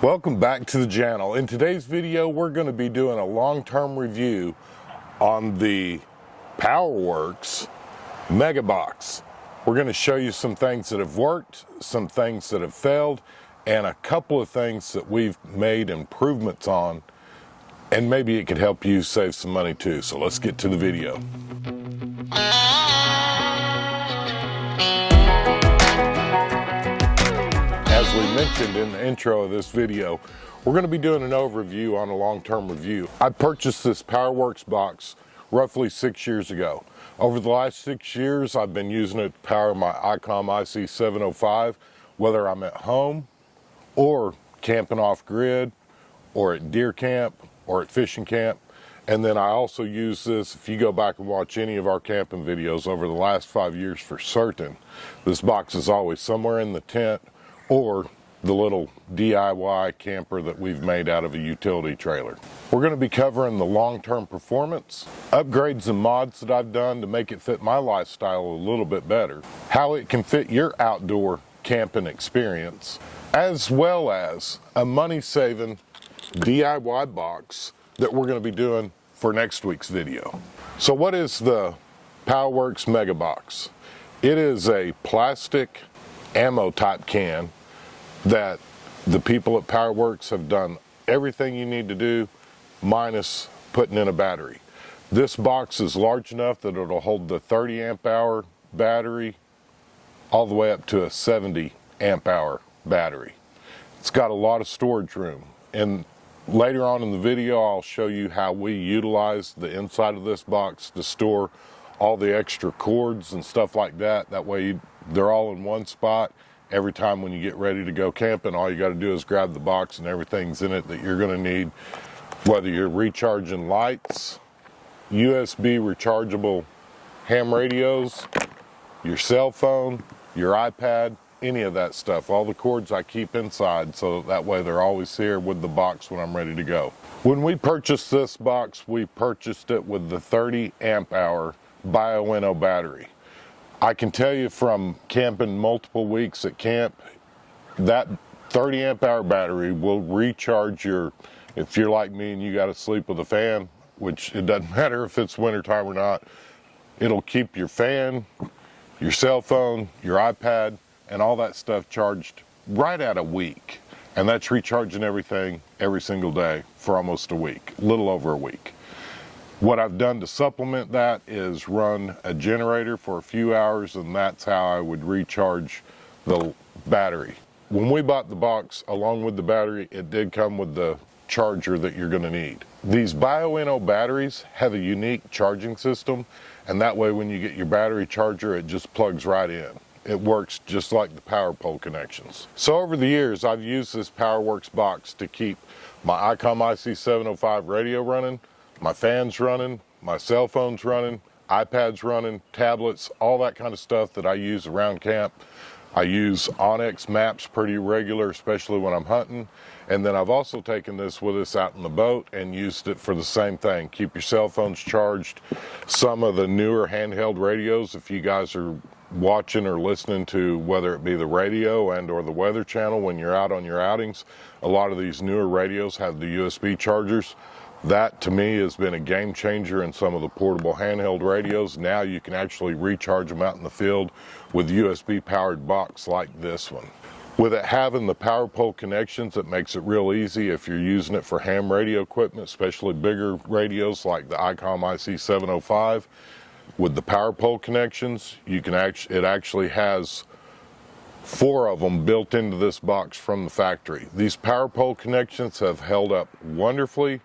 Welcome back to the channel. In today's video, we're going to be doing a long-term review on the Powerwerx MEGAbox. We're going to show you some things that have worked, some things that have failed, and a couple of things that we've made improvements on, and maybe it could help you save some money too. So let's get to the video. As we mentioned in the intro of this video, we're going to be doing an overview on a long-term review. I purchased this Powerwerx box roughly 6 years ago. Over the last 6 years, I've been using it to power my Icom IC-705, whether I'm at home or camping off grid or at deer camp or at fishing camp. And then I also use this, if you go back and watch any of our camping videos over the last 5 years for certain, this box is always somewhere in the tent or the little DIY camper that we've made out of a utility trailer. We're going to be covering the long-term performance, upgrades and mods that I've done to make it fit my lifestyle a little bit better, how it can fit your outdoor camping experience, as well as a money-saving DIY box that we're going to be doing for next week's video. So what is the Powerwerx MEGAbox? It is a plastic ammo type can that the people at Powerwerx have done everything you need to do minus putting in a battery. This box is large enough that it'll hold the 30 amp hour battery all the way up to a 70 amp hour battery. It's got a lot of storage room, and later on in the video I'll show you how we utilize the inside of this box to store all the extra cords and stuff like that. That way they're all in one spot. Every time when you get ready to go camping, all you got to do is grab the box and everything's in it that you're going to need, whether you're recharging lights, USB rechargeable ham radios, your cell phone, your iPad, any of that stuff. All the cords I keep inside, so that way they're always here with the box when I'm ready to go. When we purchased this box, we purchased it with the 30 amp hour Bioenno battery. I can tell you from camping multiple weeks at camp, that 30 amp hour battery will recharge your, if you're like me and you got to sleep with a fan, which it doesn't matter if it's wintertime or not, it'll keep your fan, your cell phone, your iPad, and all that stuff charged right at a week. And that's recharging everything every single day for almost a week, a little over a week. What I've done to supplement that is run a generator for a few hours, and that's how I would recharge the battery. When we bought the box, along with the battery, it did come with the charger that you're going to need. These Bioenno batteries have a unique charging system, and that way when you get your battery charger, it just plugs right in. It works just like the power pole connections. So over the years, I've used this Powerwerx box to keep my Icom IC-705 radio running, my fans running, my cell phones running, iPads running, tablets, all that kind of stuff that I use around camp. I use Onyx maps pretty regular, especially when I'm hunting. And then I've also taken this with us out in the boat and used it for the same thing. Keep your cell phones charged. Some of the newer handheld radios, if you guys are watching or listening to, whether it be the radio and or the weather channel when you're out on your outings, a lot of these newer radios have the USB chargers. That to me has been a game changer in some of the portable handheld radios. Now you can actually recharge them out in the field with USB powered box like this one. With it having the power pole connections, it makes it real easy if you're using it for ham radio equipment, especially bigger radios like the Icom IC-705. With the power pole connections, you can it actually has 4 of them built into this box from the factory. These power pole connections have held up wonderfully.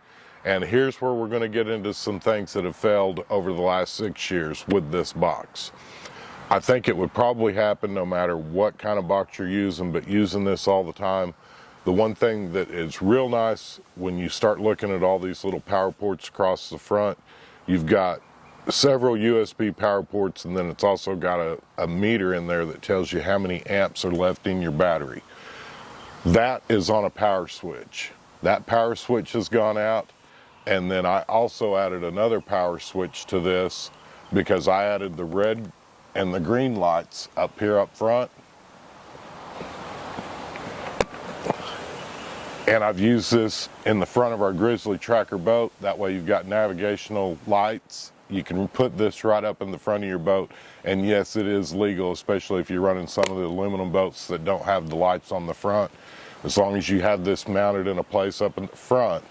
And here's where we're going to get into some things that have failed over the last 6 years with this box. I think it would probably happen no matter what kind of box you're using, but using this all the time, the one thing that is real nice when you start looking at all these little power ports across the front, you've got several USB power ports, and then it's also got a meter in there that tells you how many amps are left in your battery. That is on a power switch. That power switch has gone out. And then I also added another power switch to this because I added the red and the green lights up here up front. And I've used this in the front of our Grizzly Tracker boat. That way you've got navigational lights. You can put this right up in the front of your boat. And yes, it is legal, especially if you're running some of the aluminum boats that don't have the lights on the front. As long as you have this mounted in a place up in the front,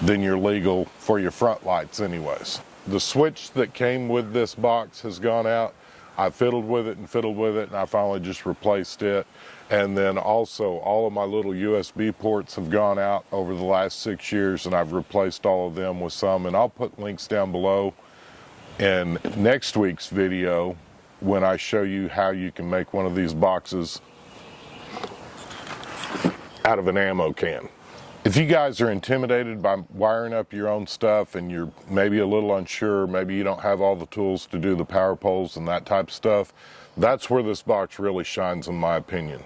then you're legal for your front lights anyways. The switch that came with this box has gone out. I fiddled with it, and I finally just replaced it. And then also all of my little USB ports have gone out over the last 6 years, and I've replaced all of them with some, and I'll put links down below in next week's video when I show you how you can make one of these boxes out of an ammo can. If you guys are intimidated by wiring up your own stuff and you're maybe a little unsure, maybe you don't have all the tools to do the power poles and that type of stuff, that's where this box really shines in my opinion,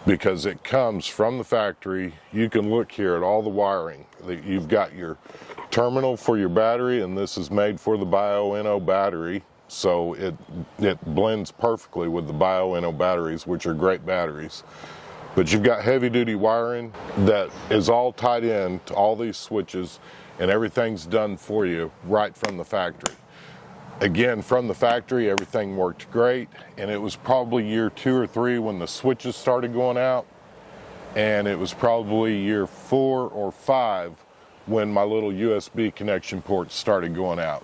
because it comes from the factory. You can look here at all the wiring. You've got your terminal for your battery, and this is made for the Bioenno battery, so it blends perfectly with the Bioenno batteries, which are great batteries. But you've got heavy duty wiring that is all tied in to all these switches, and everything's done for you right from the factory. Again, from the factory, everything worked great, and it was probably year 2 or 3 when the switches started going out, and it was probably year 4 or 5 when my little USB connection ports started going out.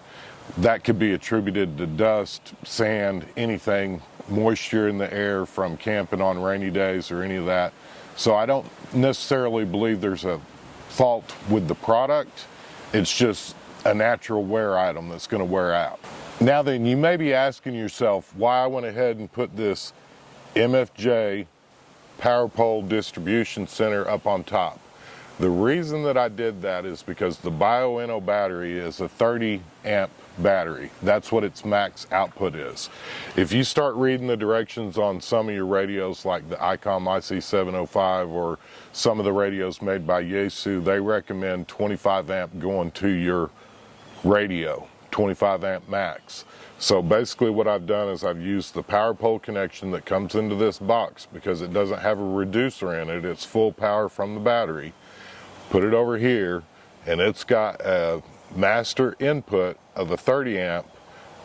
That could be attributed to dust, sand, anything, moisture in the air from camping on rainy days or any of that. So I don't necessarily believe there's a fault with the product. It's just a natural wear item that's going to wear out. Now then, you may be asking yourself why I went ahead and put this MFJ power pole distribution center up on top. The reason that I did that is because the Bioenno battery is a 30 amp battery. That's what its max output is. If you start reading the directions on some of your radios, like the Icom IC-705 or some of the radios made by Yaesu, they recommend 25 amp going to your radio, 25 amp max. So basically what I've done is I've used the power pole connection that comes into this box, because it doesn't have a reducer in it. It's full power from the battery. Put it over here, and it's got a master input of a 30 amp,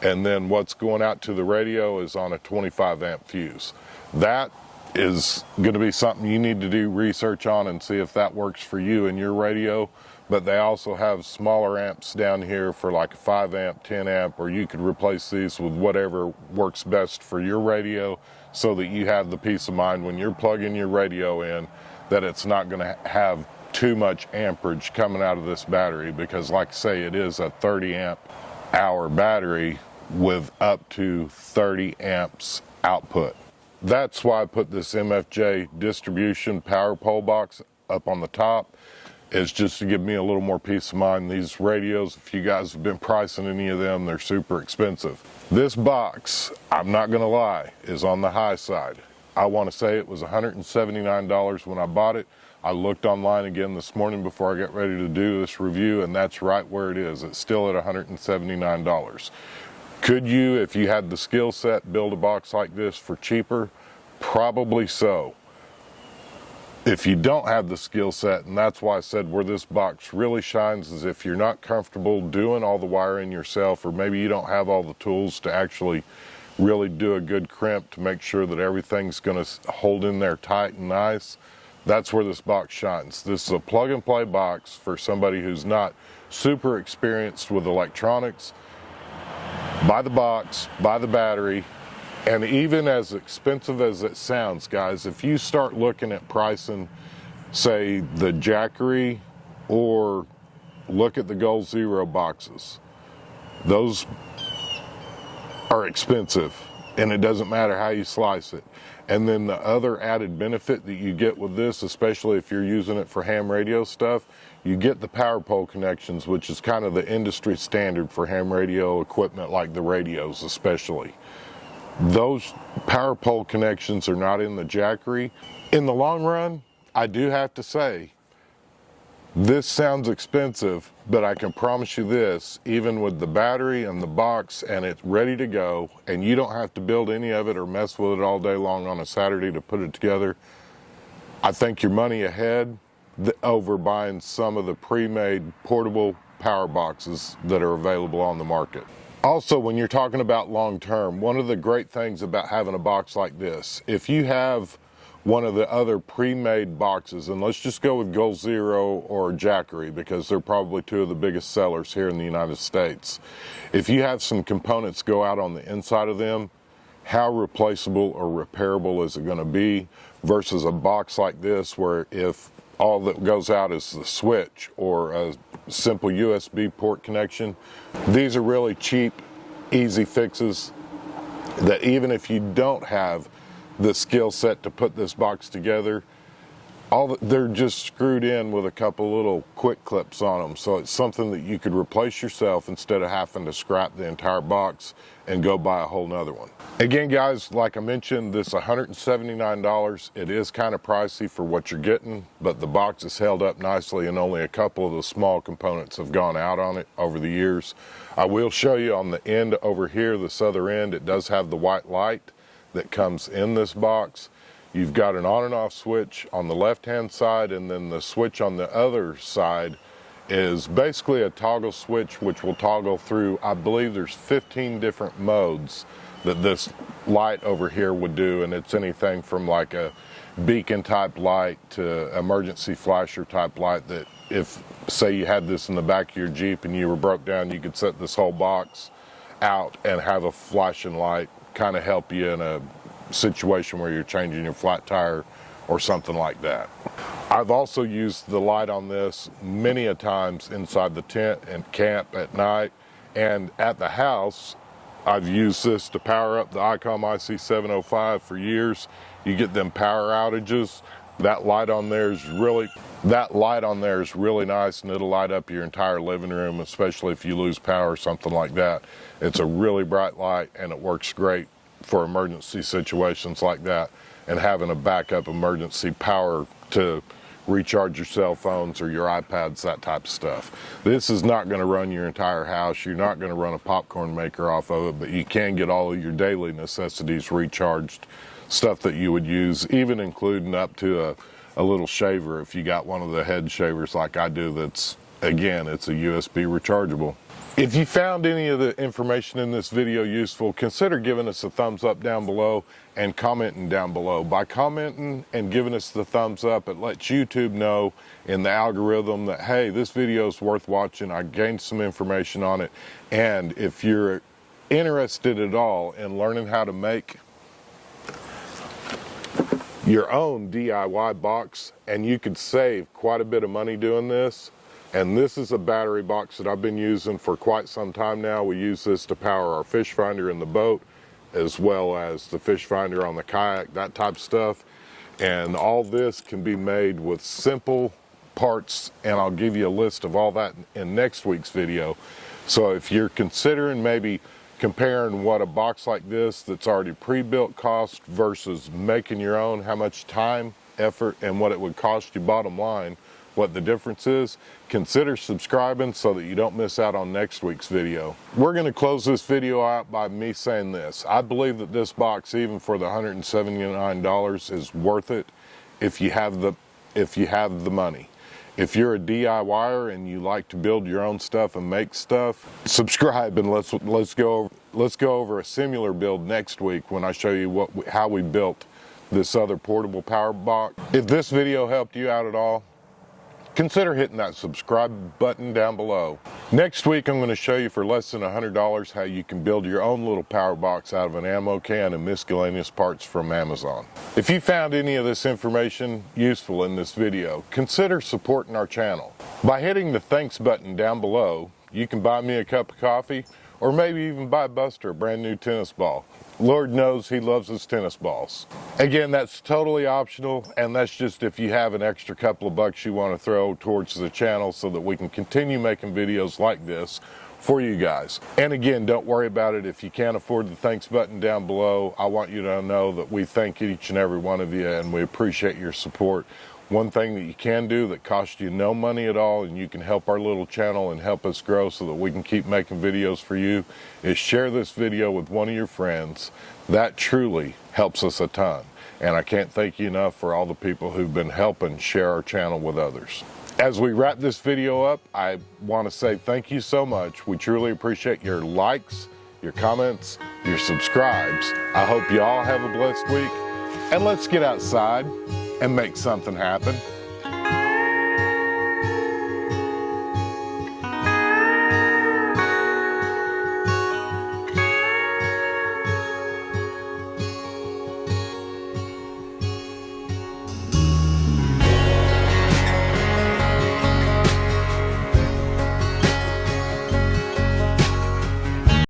and then what's going out to the radio is on a 25 amp fuse. That is going to be something you need to do research on and see if that works for you in your radio. But they also have smaller amps down here for like a 5 amp, 10 amp, or you could replace these with whatever works best for your radio, so that you have the peace of mind when you're plugging your radio in that it's not going to have too much amperage coming out of this battery, because like I say, it is a 30 amp hour battery with up to 30 amps output. That's why I put this MFJ distribution power pole box up on the top, is just to give me a little more peace of mind. These radios, if you guys have been pricing any of them, they're super expensive. This box, I'm not gonna lie, is on the high side. I want to say it was $179 when I bought it. I looked online again this morning before I got ready to do this review, and that's right where it is. It's still at $179. Could you, if you had the skill set, build a box like this for cheaper? Probably so. If you don't have the skill set, and that's why I said where this box really shines is if you're not comfortable doing all the wiring yourself, or maybe you don't have all the tools to actually really do a good crimp to make sure that everything's going to hold in there tight and nice. That's where this box shines. This is a plug and play box for somebody who's not super experienced with electronics. Buy the box, buy the battery, and even as expensive as it sounds, guys, if you start looking at pricing, say the Jackery, or look at the Gold Zero boxes, those are expensive, and it doesn't matter how you slice it. And then the other added benefit that you get with this, especially if you're using it for ham radio stuff, you get the power pole connections, which is kind of the industry standard for ham radio equipment, like the radios especially. Those power pole connections are not in the Jackery. In the long run, I do have to say, this sounds expensive, but I can promise you this, even with the battery and the box and it's ready to go, and you don't have to build any of it or mess with it all day long on a Saturday to put it together, I think you're money ahead. over buying some of the pre-made portable power boxes that are available on the market. Also, when you're talking about long term, one of the great things about having a box like this, if you have one of the other pre-made boxes, and let's just go with Goal Zero or Jackery because they're probably two of the biggest sellers here in the United States. If you have some components go out on the inside of them, how replaceable or repairable is it going to be versus a box like this where if all that goes out is the switch or a simple USB port connection. These are really cheap, easy fixes that even if you don't have the skill set to put this box together, they're just screwed in with a couple little quick clips on them. So it's something that you could replace yourself instead of having to scrap the entire box and go buy a whole nother one. Again, guys, like I mentioned, this is $179. It is kind of pricey for what you're getting, but the box is held up nicely and only a couple of the small components have gone out on it over the years. I will show you on the end over here, this other end, it does have the white light that comes in this box. You've got an on and off switch on the left hand side, and then the switch on the other side is basically a toggle switch which will toggle through, I believe there's 15 different modes that this light over here would do, and it's anything from like a beacon type light to emergency flasher type light that if say you had this in the back of your Jeep and you were broke down, you could set this whole box out and have a flashing light kind of help you in a situation where you're changing your flat tire or something like that. I've also used the light on this many a times inside the tent and camp at night, and at the house I've used this to power up the Icom IC-705 for years. You get them power outages, that light on there is really nice, and it'll light up your entire living room, especially if you lose power or something like that. It's a really bright light and it works great for emergency situations like that, and having a backup emergency power to recharge your cell phones or your iPads, that type of stuff. This is not going to run your entire house. You're not going to run a popcorn maker off of it, but you can get all of your daily necessities recharged, stuff that you would use, even including up to a little shaver if you got one of the head shavers like I do that's, again, it's a USB rechargeable. If you found any of the information in this video useful, consider giving us a thumbs up down below and commenting down below. By commenting and giving us the thumbs up, it lets YouTube know in the algorithm that, hey, this video is worth watching. I gained some information on it. And if you're interested at all in learning how to make your own DIY box, and you could save quite a bit of money doing this. And this is a battery box that I've been using for quite some time now. We use this to power our fish finder in the boat, as well as the fish finder on the kayak, that type of stuff. And all this can be made with simple parts, and I'll give you a list of all that in next week's video. So if you're considering maybe comparing what a box like this that's already pre-built costs versus making your own, how much time, effort, and what it would cost you bottom line, what the difference is, consider subscribing so that you don't miss out on next week's video. We're going to close this video out by me saying this. I believe that this box, even for the $179, is worth it if you have the money. If you're a DIYer and you like to build your own stuff and make stuff, subscribe, and let's go over a similar build next week when I show you how we built this other portable power box. If this video helped you out at all, consider hitting that subscribe button down below. Next week, I'm going to show you for less than $100 how you can build your own little power box out of an ammo can and miscellaneous parts from Amazon. If you found any of this information useful in this video, consider supporting our channel. By hitting the thanks button down below, you can buy me a cup of coffee, or maybe even buy Buster a brand new tennis ball. Lord knows he loves his tennis balls. Again, that's totally optional, and that's just if you have an extra couple of bucks you want to throw towards the channel so that we can continue making videos like this for you guys. And again, don't worry about it if you can't afford the thanks button down below. I want you to know that we thank each and every one of you, and we appreciate your support. One thing that you can do that costs you no money at all, and you can help our little channel and help us grow so that we can keep making videos for you, is share this video with one of your friends. That truly helps us a ton. And I can't thank you enough for all the people who've been helping share our channel with others. As we wrap this video up, I want to say thank you so much. We truly appreciate your likes, your comments, your subscribes. I hope you all have a blessed week, and let's get outside and make something happen.